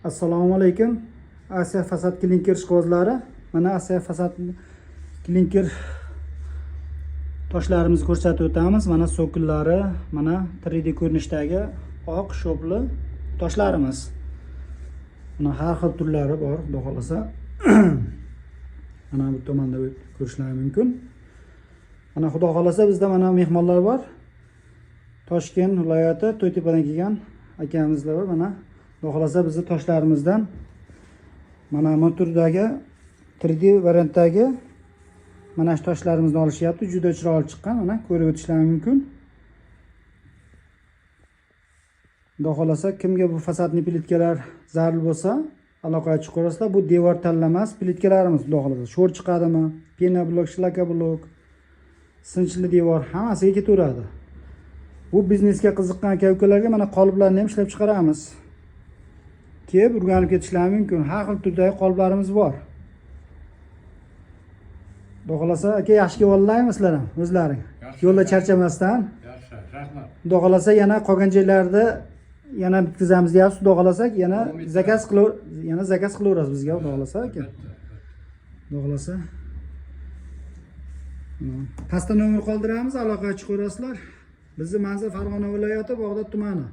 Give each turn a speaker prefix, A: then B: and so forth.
A: Assalomu alaykum. Asiya Fasad Klinker ishqibozlari. Mana Asiya Fasad Klinker toshlarimizni ko'rsatib o'tamiz. Mana so'killari, mana 3D ko'rinishdagi oq shopli toshlarimiz. Mana har xil turlari bor, xudo xolasa. Mana bu tomonda ko'rishingiz mumkin. Mana xudo xolasa bizda mana mehmonlar bor. Toshkent viloyati To'ytepadan kelgan akamizlar bor. Mana xudo xolasa bizni toshlarimizdan mana bu turdagi 3D variantdagi mana shu toshlarimizni olishyapti. Juda chiroyli chiqqan. Mana ko'rib o'tishingiz mumkin. Xudo xolasa kimga bu fasadni plitkalar zarur bo'lsa, aloqaga chiqarasizlar. Bu devor tanlamas plitkalarimiz, xudo xolasa. Sho'r chiqadimi, pena blok, shlaka blok, sinchli devor hammasiga ketaveradi. Bu biznesga qiziqqan aka-ukalarga mana qoliplarni ham ishlab chiqaramiz. Kelib o'rganib ketishlari mumkin. Har xil turdagi qoliplarimiz bor. Xudo xolasa aka yaxshi kelib olaymi sizlar ham o'zlaring? Yo'lda charchamasdan.
B: Yaxshi, rahmat.
A: Xudo xolasa yana qolgan joylarda yana bitkazamiz deyapsiz. Xudo xolasa yana zakaz qilaverasiz bizga, xudo xolasa aka. Xudo xolasa. Pastda nomer qoldiramiz, aloqaga chiqarasizlar. Bizning manzil Farg'ona viloyati, Bog'dod tumani.